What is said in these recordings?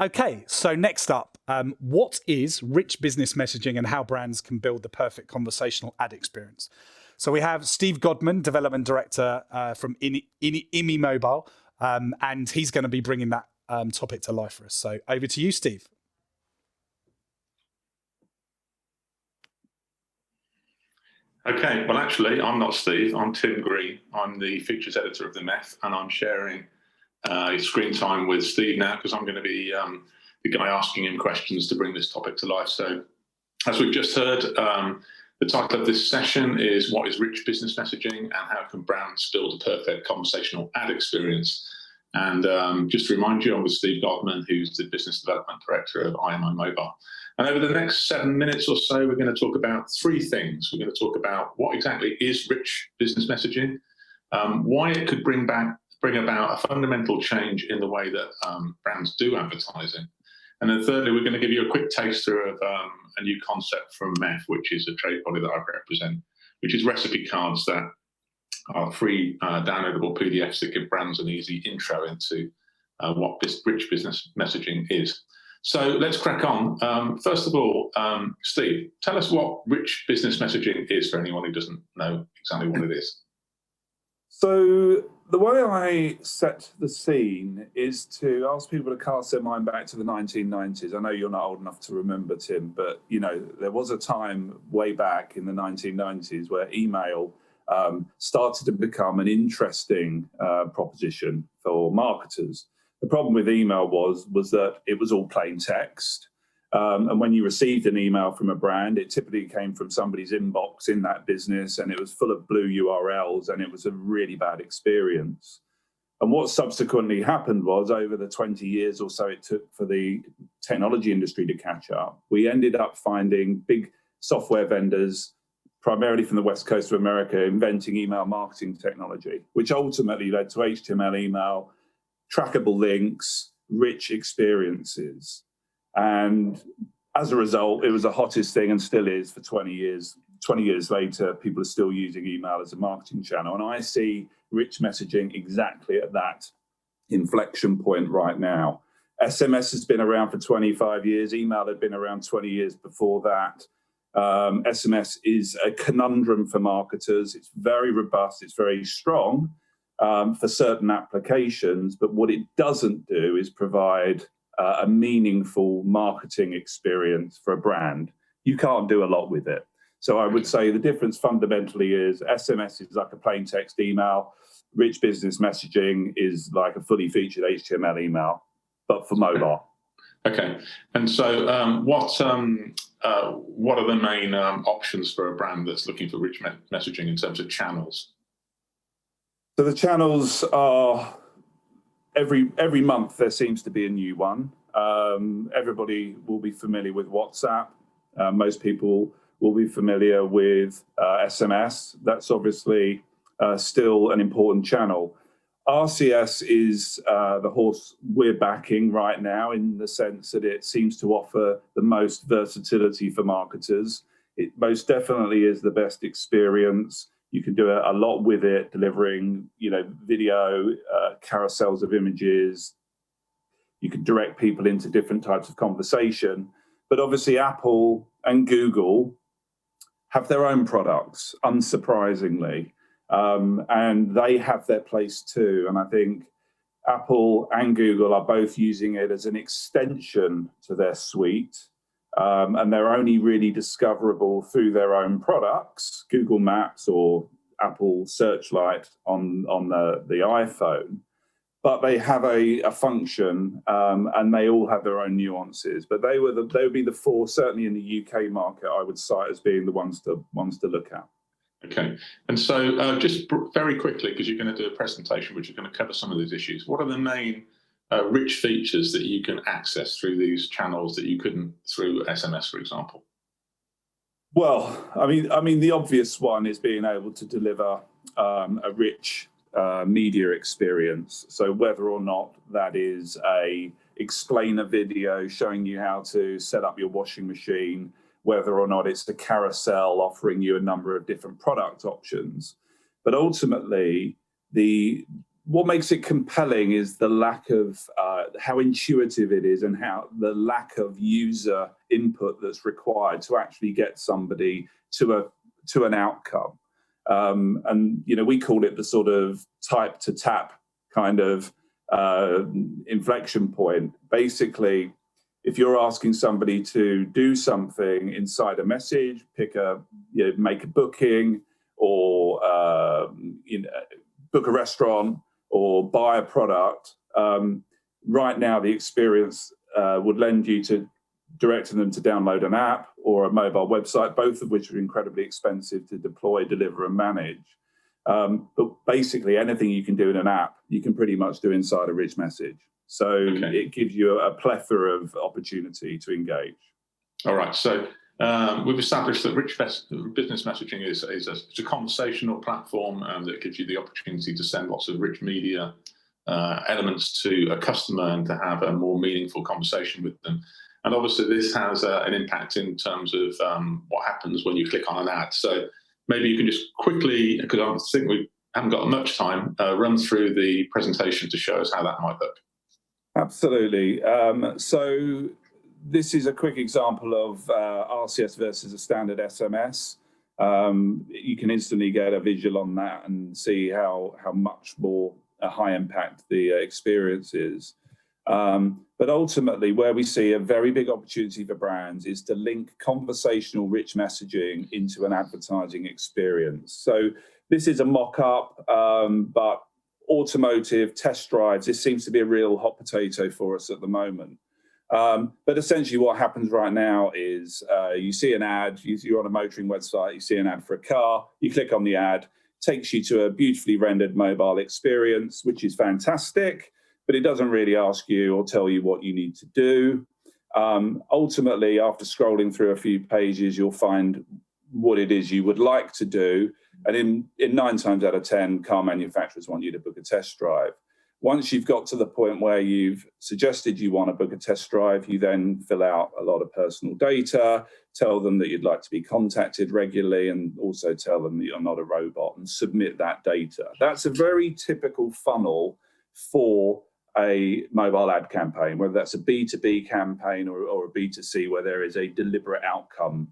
Okay, so next up, what is rich business messaging and how brands can build the perfect conversational ad experience? So we have Steve Godman, Development Director from imimobile, and he's going to be bringing that topic to life for us. So over to you, Steve. Okay, well, actually, I'm not Steve. I'm Tim Green. I'm the features editor of the MEF, and I'm sharing screen time with Steve now because I'm going to be the guy asking him questions to bring this topic to life. So, as we've just heard, the title of this session is What is Rich Business Messaging and How Can Brands Build a Perfect Conversational Ad Experience? And just to remind you, I'm with Steve Godman, who's the Business Development Director of imimobile. And over the next 7 minutes or so, we're going to talk about three things. We're going to talk about what exactly is rich business messaging, why it could bring about a fundamental change in the way that brands do advertising. And then thirdly, we're going to give you a quick taster of a new concept from MEF, which is a trade body that I represent, which is recipe cards that are free downloadable PDFs that give brands an easy intro into what this rich business messaging is. So let's crack on. First of all, Steve, tell us what rich business messaging is for anyone who doesn't know exactly what it is. So the way I set the scene is to ask people to cast their mind back to the 1990s. I know you're not old enough to remember, Tim, but there was a time way back in the 1990s where email started to become an interesting proposition for marketers. The problem with email was that it was all plain text. And when you received an email from a brand, it typically came from somebody's inbox in that business, and it was full of blue URLs, and it was a really bad experience. And what subsequently happened was, over the 20 years or so it took for the technology industry to catch up, we ended up finding big software vendors, primarily from the West Coast of America, inventing email marketing technology, which ultimately led to HTML email, trackable links, rich experiences. And as a result, it was the hottest thing and still is for 20 years. 20 years later, people are still using email as a marketing channel. And I see rich messaging exactly at that inflection point right now. SMS has been around for 25 years. Email had been around 20 years before that. SMS is a conundrum for marketers. It's very robust. It's very strong for certain applications. But what it doesn't do is provide a meaningful marketing experience for a brand. You can't do a lot with it. So I would say the difference fundamentally is SMS is like a plain text email. Rich business messaging is like a fully featured HTML email, but for mobile. Okay. And so what are the main options for a brand that's looking for rich messaging in terms of channels? So the channels are every month there seems to be a new one. Everybody will be familiar with WhatsApp. Most people will be familiar with SMS. That's obviously still an important channel. RCS is the horse we're backing right now in the sense that it seems to offer the most versatility for marketers. It most definitely is the best experience. You can do a lot with it, delivering, video, carousels of images. You can direct people into different types of conversation. But obviously, Apple and Google have their own products, unsurprisingly. And they have their place too. And I think Apple and Google are both using it as an extension to their suite. And they're only really discoverable through their own products, Google Maps or Apple Searchlight on the iPhone. But they have a function, and they all have their own nuances. But they would be the four, certainly in the UK market, I would cite as being the ones to look at. Okay. And so just very quickly, because you're going to do a presentation which is going to cover some of these issues, what are the main rich features that you can access through these channels that you couldn't through SMS, for example? Well, I mean, the obvious one is being able to deliver a rich media experience. So whether or not that is a explainer video showing you how to set up your washing machine, whether or not it's the carousel offering you a number of different product options. But ultimately, what makes it compelling is the lack of how intuitive it is, and how the lack of user input that's required to actually get somebody to an outcome. And we call it the sort of type to tap kind of inflection point. Basically, if you're asking somebody to do something inside a message, make a booking, or book a restaurant, or buy a product, right now the experience would lend you to directing them to download an app or a mobile website, both of which are incredibly expensive to deploy, deliver, and manage. But basically, anything you can do in an app, you can pretty much do inside a rich message. So it gives you a plethora of opportunity to engage. All right. So we've established that rich business messaging is a conversational platform that gives you the opportunity to send lots of rich media elements to a customer and to have a more meaningful conversation with them. And obviously, this has an impact in terms of what happens when you click on an ad. So maybe you can just quickly, because I think we haven't got much time, run through the presentation to show us how that might look. Absolutely. So this is a quick example of RCS versus a standard SMS. You can instantly get a visual on that and see how much more a high impact the experience is. But ultimately, where we see a very big opportunity for brands is to link conversational rich messaging into an advertising experience. So this is a mock-up, but automotive test drives, this seems to be a real hot potato for us at the moment. But essentially what happens right now is you see an ad, you're on a motoring website, you see an ad for a car, you click on the ad, takes you to a beautifully rendered mobile experience, which is fantastic, but it doesn't really ask you or tell you what you need to do. Ultimately, after scrolling through a few pages, you'll find what it is you would like to do. And in 9 times out of 10, car manufacturers want you to book a test drive. Once you've got to the point where you've suggested you want to book a test drive, you then fill out a lot of personal data, tell them that you'd like to be contacted regularly, and also tell them that you're not a robot, and submit that data. That's a very typical funnel for a mobile ad campaign, whether that's a B2B campaign or a B2C, where there is a deliberate outcome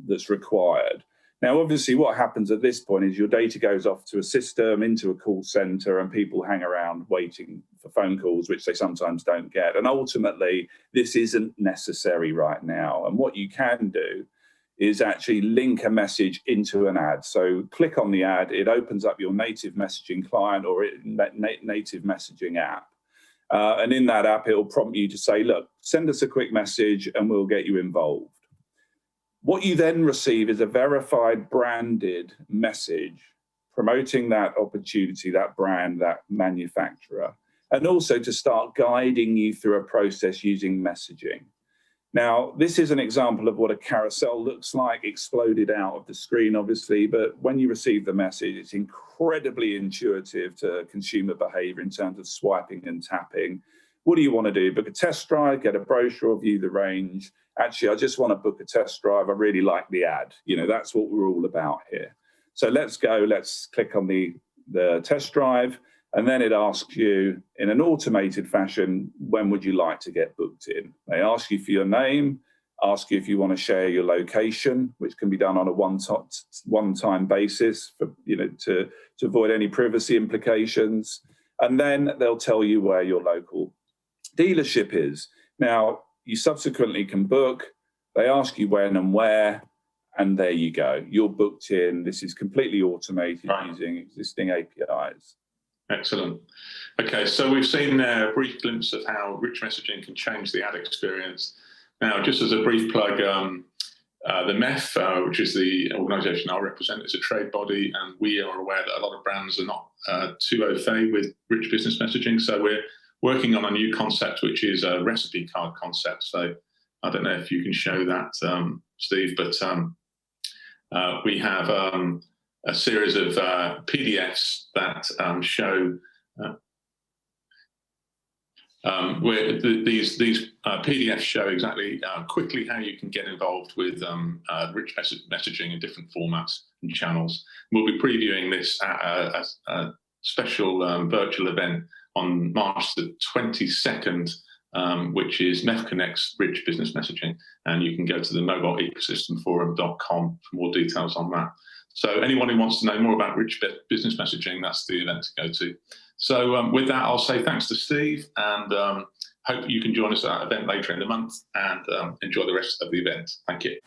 that's required. Now, obviously, what happens at this point is your data goes off to a system, into a call center, and people hang around waiting for phone calls, which they sometimes don't get. And ultimately, this isn't necessary right now. And what you can do is actually link a message into an ad. So click on the ad, it opens up your native messaging client or native messaging app. And in that app, it'll prompt you to say, look, send us a quick message and we'll get you involved. What you then receive is a verified branded message promoting that opportunity, that brand, that manufacturer, and also to start guiding you through a process using messaging. Now, this is an example of what a carousel looks like, exploded out of the screen, obviously, but when you receive the message, it's incredibly intuitive to consumer behavior in terms of swiping and tapping. What do you want to do? Book a test drive, get a brochure, view the range. Actually, I just want to book a test drive. I really like the ad. That's what we're all about here. So let's go. Let's click on the test drive. And then it asks you in an automated fashion, when would you like to get booked in? They ask you for your name, ask you if you want to share your location, which can be done on a one-time basis to avoid any privacy implications. And then they'll tell you where your local dealership is. Now, you subsequently can book. They ask you when and where, and there you go. You're booked in. This is completely automated using existing APIs. Excellent. Okay, so we've seen a brief glimpse of how rich messaging can change the ad experience. Now, just as a brief plug, the MEF, which is the organisation I represent, is a trade body, and we are aware that a lot of brands are not too au fait with rich business messaging. So we're working on a new concept, which is a recipe card concept. So I don't know if you can show that, Steve, but we have a series of PDFs that show where these PDFs show exactly quickly how you can get involved with rich messaging in different formats and channels. We'll be previewing this at a special virtual event on March the 22nd, which is MEF Connect's Rich Business Messaging. And you can go to the mobileecosystemforum.com for more details on that. So anyone who wants to know more about Rich Business Messaging, that's the event to go to. So with that, I'll say thanks to Steve, and hope you can join us at that event later in the month, and enjoy the rest of the event. Thank you.